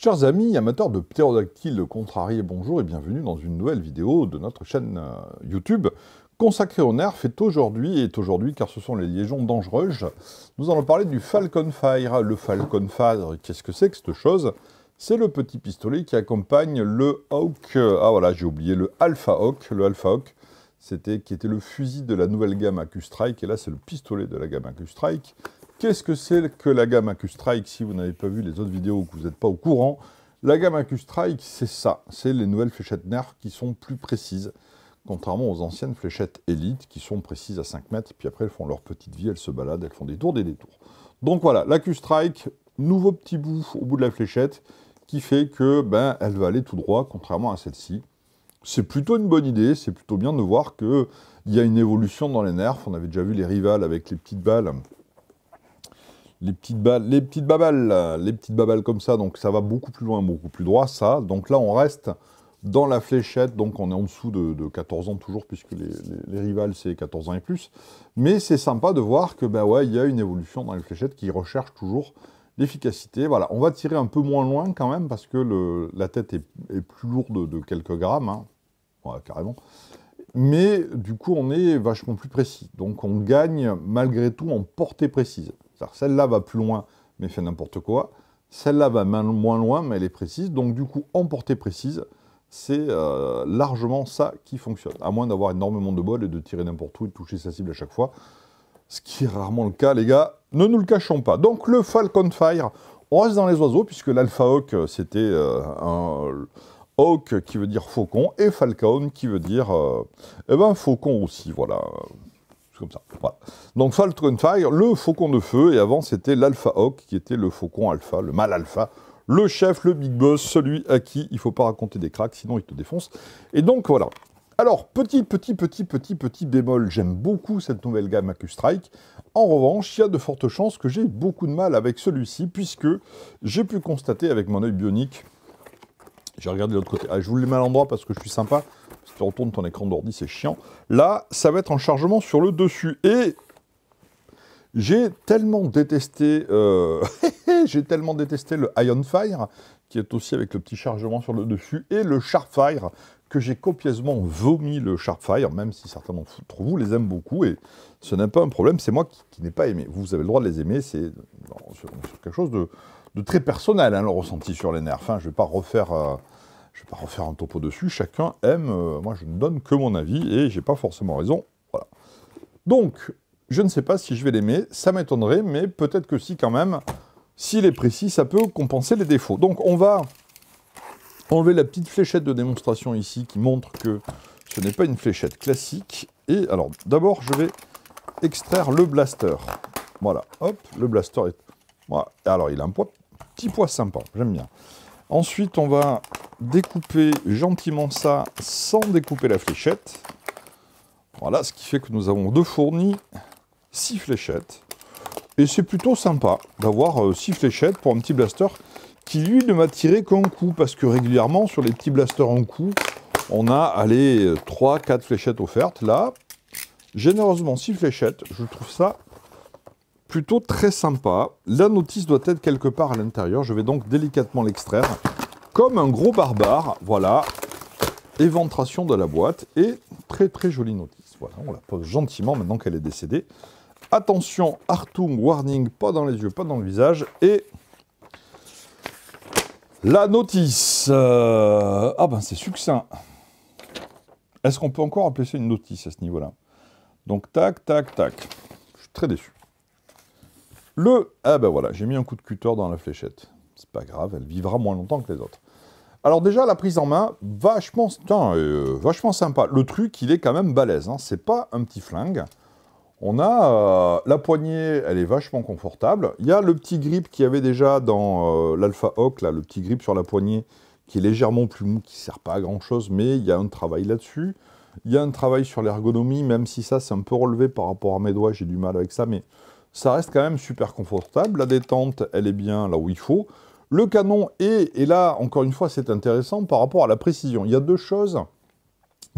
Chers amis amateurs de ptérodactyles contrariés, bonjour et bienvenue dans une nouvelle vidéo de notre chaîne YouTube consacrée aux nerfs est aujourd'hui car ce sont les liaisons dangereuses. Nous allons parler du Falcon Fire. Le Falcon Fire, qu'est-ce que c'est que cette chose? C'est le petit pistolet qui accompagne le Hawk, ah voilà j'ai oublié, le Alpha Hawk. Le Alpha Hawk, qui était le fusil de la nouvelle gamme AQ-Strike, et là c'est le pistolet de la gamme AQ-Strike. Qu'est-ce que c'est que la gamme AQ-Strike? Si vous n'avez pas vu les autres vidéos ou que vous n'êtes pas au courant, la gamme AQ-Strike, c'est ça. C'est les nouvelles fléchettes Nerf qui sont plus précises, contrairement aux anciennes fléchettes Elite qui sont précises à 5 mètres, et puis après elles font leur petite vie, elles se baladent, elles font des tours, des détours. Donc voilà, l'AQ-Strike, nouveau petit bout au bout de la fléchette, qui fait que, elle va aller tout droit, contrairement à celle-ci. C'est plutôt une bonne idée, c'est plutôt bien de voir qu'il y a une évolution dans les Nerfs. On avait déjà vu les rivales avec les petites balles. Les petites babales comme ça, donc ça va beaucoup plus loin, beaucoup plus droit, ça. Donc là, on reste dans la fléchette, donc on est en dessous de 14 ans toujours, puisque les rivales, c'est 14 ans et plus. Mais c'est sympa de voir que, il y a une évolution dans les fléchettes qui recherchent toujours l'efficacité. Voilà, on va tirer un peu moins loin quand même, parce que la tête est plus lourde de quelques grammes, hein. Ouais, carrément. Mais du coup, on est vachement plus précis. Donc on gagne malgré tout en portée précise. Celle-là va plus loin, mais fait n'importe quoi. Celle-là va moins loin, mais elle est précise. Donc du coup, en portée précise, c'est largement ça qui fonctionne. À moins d'avoir énormément de bol et de tirer n'importe où et de toucher sa cible à chaque fois. Ce qui est rarement le cas, les gars. Ne nous le cachons pas. Donc le Falcon Fire, on reste dans les oiseaux, puisque l'Alpha Hawk, c'était un Hawk qui veut dire faucon, et Falcon qui veut dire faucon aussi, voilà. Comme ça, voilà. Donc Falcon Fire, le faucon de feu, et avant c'était l'Alpha Hawk, qui était le faucon alpha, le mâle alpha, le chef, le big boss, celui à qui il ne faut pas raconter des cracks, sinon il te défonce. Et donc voilà. Alors, petit bémol, j'aime beaucoup cette nouvelle gamme AQ-Strike. En revanche, il y a de fortes chances que j'ai beaucoup de mal avec celui-ci, puisque j'ai pu constater avec mon œil bionique. J'ai regardé de l'autre côté. Ah, je vous le mets à l'endroit parce que je suis sympa. Si tu retournes ton écran d'ordi, c'est chiant. Là, ça va être en chargement sur le dessus. Et j'ai tellement détesté le Ion Fire, qui est aussi avec le petit chargement sur le dessus, et le Sharp Fire, que j'ai copieusement vomi le Sharp Fire, même si certains d'entre vous les aiment beaucoup, et ce n'est pas un problème, c'est moi qui n'ai pas aimé. Vous avez le droit de les aimer, c'est quelque chose de très personnel, hein, le ressenti sur les nerfs. Hein. Je ne vais pas refaire un topo dessus. Chacun aime. Moi, je ne donne que mon avis et j'ai pas forcément raison. Voilà. Donc, je ne sais pas si je vais l'aimer. Ça m'étonnerait, mais peut-être que si quand même. S'il est précis, ça peut compenser les défauts. Donc, on va enlever la petite fléchette de démonstration ici qui montre que ce n'est pas une fléchette classique. Et alors, d'abord, je vais extraire le blaster. Voilà. Hop, le blaster est... Voilà. Alors, il a un petit poids sympa. J'aime bien. Ensuite, on va découper gentiment ça sans découper la fléchette. Voilà, ce qui fait que nous avons de fourni 6 fléchettes. Et c'est plutôt sympa d'avoir 6 fléchettes pour un petit blaster qui, lui, ne m'a tiré qu'un coup. Parce que régulièrement, sur les petits blasters en coup, on a, allez, 3-4 fléchettes offertes. Là, généreusement 6 fléchettes. Je trouve ça plutôt très sympa. La notice doit être quelque part à l'intérieur. Je vais donc délicatement l'extraire. Comme un gros barbare. Voilà. Éventration de la boîte. Et très jolie notice. Voilà, on la pose gentiment maintenant qu'elle est décédée. Attention, Hartung, warning, pas dans les yeux, pas dans le visage. Et la notice. C'est succinct. Est-ce qu'on peut encore appeler ça une notice à ce niveau-là? Donc, tac. Je suis très déçu. Voilà, j'ai mis un coup de cutter dans la fléchette. C'est pas grave, elle vivra moins longtemps que les autres. Alors déjà, la prise en main, vachement sympa. Le truc, il est quand même balèze, hein. C'est pas un petit flingue. On a la poignée, elle est vachement confortable. Il y a le petit grip qu'il y avait déjà dans l'Alpha Hawk, là, le petit grip sur la poignée, qui est légèrement plus mou, qui ne sert pas à grand-chose, mais il y a un travail là-dessus. Il y a un travail sur l'ergonomie, même si ça, c'est un peu relevé par rapport à mes doigts, j'ai du mal avec ça, mais ça reste quand même super confortable. La détente, elle est bien là où il faut. Le canon est, et là, encore une fois, c'est intéressant par rapport à la précision. Il y a deux choses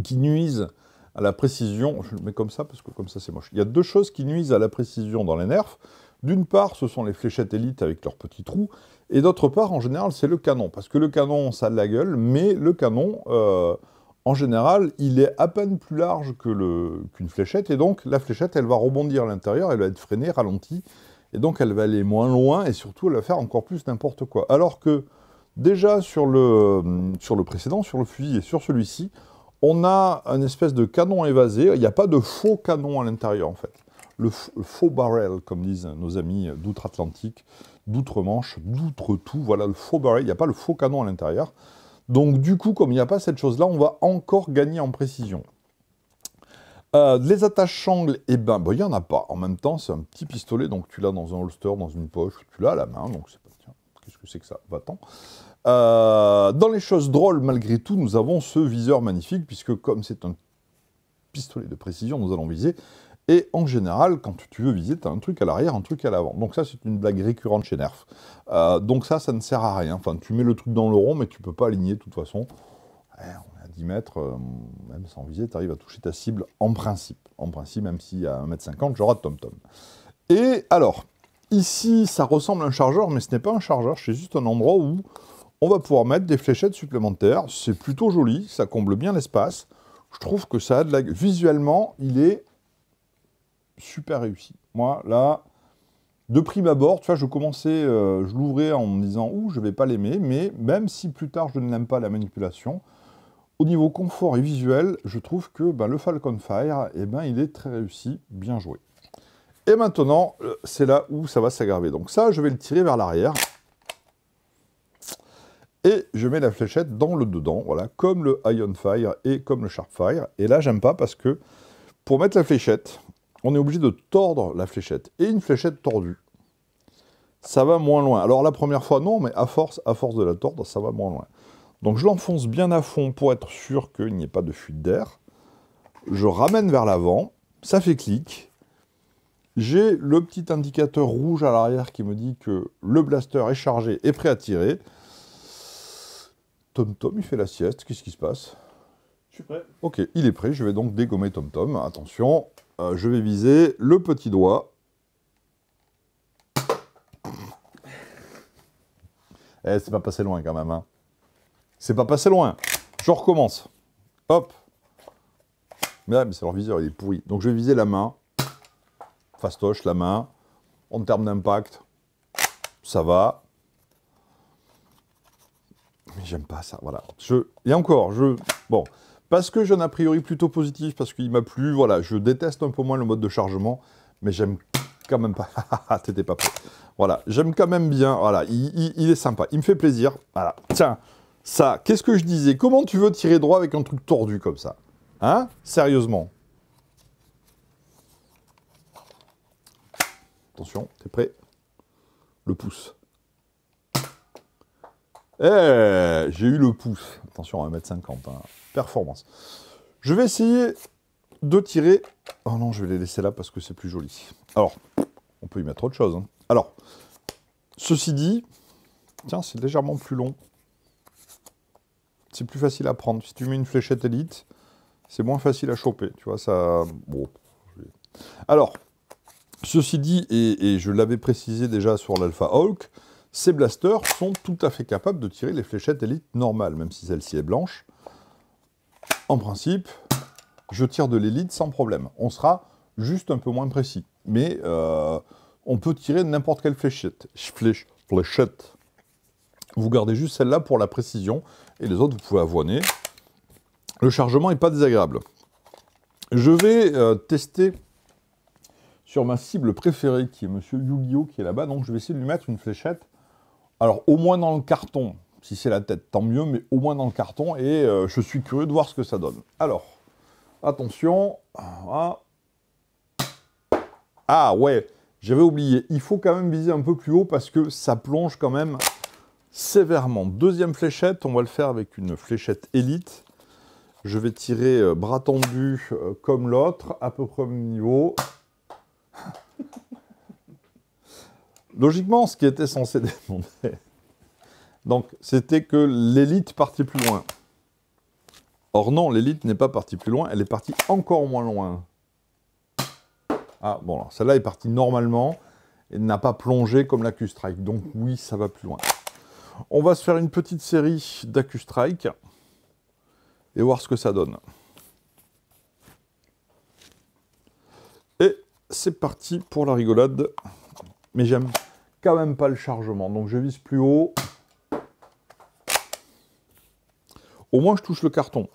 qui nuisent à la précision. Je le mets comme ça, parce que comme ça, c'est moche. Il y a deux choses qui nuisent à la précision dans les nerfs. D'une part, ce sont les fléchettes élites avec leurs petits trous, et d'autre part, en général, c'est le canon. Parce que le canon, ça a de la gueule, mais le canon, en général, il est à peine plus large qu'une fléchette, et donc la fléchette, elle va rebondir à l'intérieur, elle va être freinée, ralentie, et donc elle va aller moins loin, et surtout, elle va faire encore plus n'importe quoi. Alors que, déjà, sur le précédent, sur le fusil et sur celui-ci, on a une espèce de canon évasé, il n'y a pas de faux canon à l'intérieur, en fait. Le faux barrel, comme disent nos amis d'outre-Atlantique, d'outre-Manche, d'outre-tout, voilà, le faux barrel, il n'y a pas le faux canon à l'intérieur. Donc du coup, comme il n'y a pas cette chose-là, on va encore gagner en précision. Les attaches-sangles, eh ben, il n'y en a pas. En même temps, c'est un petit pistolet, donc tu l'as dans un holster, dans une poche, tu l'as à la main, donc c'est pas... Tiens, qu'est-ce que c'est que ça? Va-t'en. Dans les choses drôles, malgré tout, nous avons ce viseur magnifique, puisque comme c'est un pistolet de précision, nous allons viser. Et en général, quand tu veux viser, tu as un truc à l'arrière, un truc à l'avant. Donc ça, c'est une blague récurrente chez Nerf. Donc ça ne sert à rien. Enfin, tu mets le truc dans le rond, mais tu ne peux pas aligner de toute façon. On est à 10 mètres, même sans viser, tu arrives à toucher ta cible en principe. En principe, même si à 1,50 m, j'aurai Tom-Tom. Et alors, ici, ça ressemble à un chargeur, mais ce n'est pas un chargeur, c'est juste un endroit où on va pouvoir mettre des fléchettes supplémentaires. C'est plutôt joli, ça comble bien l'espace. Je trouve que ça a de la... Visuellement, il est super réussi. Moi, là, de prime abord, tu vois, je l'ouvrais en me disant « Ouh, je vais pas l'aimer », mais même si plus tard je ne l'aime pas la manipulation, au niveau confort et visuel, je trouve que le Falcon Fire, il est très réussi, bien joué. Et maintenant, c'est là où ça va s'aggraver. Donc ça, je vais le tirer vers l'arrière. Et je mets la fléchette dans le dedans, voilà, comme le Ion Fire et comme le Sharp Fire. Et là, j'aime pas parce que pour mettre la fléchette, on est obligé de tordre la fléchette. Et une fléchette tordue, ça va moins loin. Alors la première fois, non, mais à force de la tordre, ça va moins loin. Donc je l'enfonce bien à fond pour être sûr qu'il n'y ait pas de fuite d'air. Je ramène vers l'avant, ça fait clic. J'ai le petit indicateur rouge à l'arrière qui me dit que le blaster est chargé et prêt à tirer. Tom-Tom, il fait la sieste. Qu'est-ce qui se passe? Je suis prêt. Ok, il est prêt. Je vais donc dégommer Tom-Tom. Attention, je vais viser le petit doigt. Eh, c'est pas passé loin quand même. Hein. C'est pas passé loin. Je recommence. Hop. Mais c'est leur viseur, il est pourri. Donc je vais viser la main. Fastoche, la main. En termes d'impact, ça va. Mais j'aime pas ça, voilà. Et encore, bon, parce que j'ai un a priori plutôt positif, parce qu'il m'a plu, voilà, je déteste un peu moins le mode de chargement, mais j'aime quand même pas... T'étais pas prêt. Voilà, j'aime quand même bien, voilà, il est sympa, il me fait plaisir, voilà. Tiens, ça, qu'est-ce que je disais? Comment tu veux tirer droit avec un truc tordu comme ça? Hein? Sérieusement. Attention, t'es prêt? Le pouce. Eh, j'ai eu le pouce. Attention, 1,50 m, hein. Performance. Je vais essayer de tirer... Oh non, je vais les laisser là parce que c'est plus joli. Alors, on peut y mettre autre chose. Hein. Alors, ceci dit... Tiens, c'est légèrement plus long. C'est plus facile à prendre. Si tu mets une fléchette élite, c'est moins facile à choper. Tu vois, ça... Bon. Alors, ceci dit, et je l'avais précisé déjà sur l'Alpha Hawk, ces blasters sont tout à fait capables de tirer les fléchettes élites normales, même si celle-ci est blanche. En principe, je tire de l'élite sans problème. On sera juste un peu moins précis. Mais on peut tirer n'importe quelle fléchette. Fléchette. Vous gardez juste celle-là pour la précision. Et les autres, vous pouvez avoiner. Le chargement n'est pas désagréable. Je vais tester sur ma cible préférée, qui est Monsieur Yu-Gi-Oh, qui est là-bas. Donc je vais essayer de lui mettre une fléchette. Alors, au moins dans le carton, si c'est la tête, tant mieux, mais au moins dans le carton, et je suis curieux de voir ce que ça donne. Alors, attention. Voilà. Ah ouais, j'avais oublié, il faut quand même viser un peu plus haut parce que ça plonge quand même sévèrement. Deuxième fléchette, on va le faire avec une fléchette élite. Je vais tirer bras tendu comme l'autre, à peu près au même niveau. Logiquement, ce qui était censé démontrer, donc, c'était que l'élite partait plus loin. Or non, l'élite n'est pas partie plus loin, elle est partie encore moins loin. Ah, bon, alors, celle-là est partie normalement, et n'a pas plongé comme l'Acustrike. Donc oui, ça va plus loin. On va se faire une petite série d'Acustrike et voir ce que ça donne. Et c'est parti pour la rigolade. Mais j'aime quand même pas le chargement. Donc je vise plus haut. Au moins je touche le carton.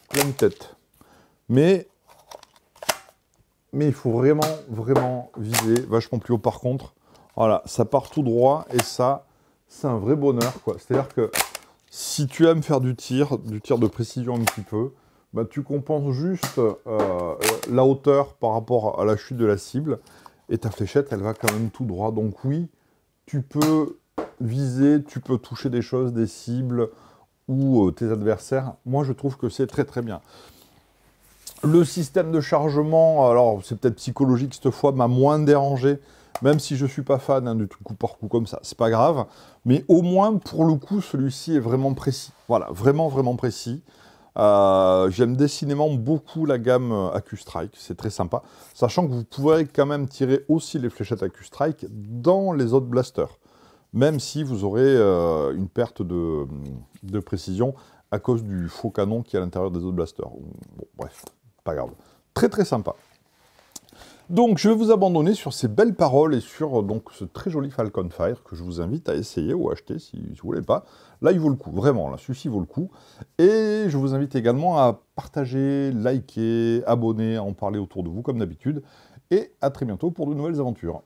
Pleine tête. Mais il faut vraiment viser vachement plus haut. Par contre, voilà, ça part tout droit et ça, c'est un vrai bonheur, quoi. C'est-à-dire que si tu aimes faire du tir de précision un petit peu, bah, tu compenses juste la hauteur par rapport à la chute de la cible et ta fléchette, elle va quand même tout droit. Donc oui, tu peux viser, tu peux toucher des choses, des cibles ou tes adversaires. Moi, je trouve que c'est très très bien. Le système de chargement, alors c'est peut-être psychologique cette fois, m'a moins dérangé, même si je ne suis pas fan hein, du truc coup par coup comme ça, c'est pas grave, mais au moins pour le coup, celui-ci est vraiment précis. Voilà, vraiment précis. J'aime décidément beaucoup la gamme Acustrike, c'est très sympa, sachant que vous pourrez quand même tirer aussi les fléchettes Acustrike dans les autres blasters, même si vous aurez une perte de précision à cause du faux canon qui est à l'intérieur des autres blasters. Bon, bref, pas grave. Très très sympa. Donc je vais vous abandonner sur ces belles paroles et sur donc ce très joli Falcon Fire que je vous invite à essayer ou acheter si vous ne voulez pas. Là il vaut le coup, vraiment, là celui-ci vaut le coup. Et je vous invite également à partager, liker, abonner, à en parler autour de vous comme d'habitude. Et à très bientôt pour de nouvelles aventures.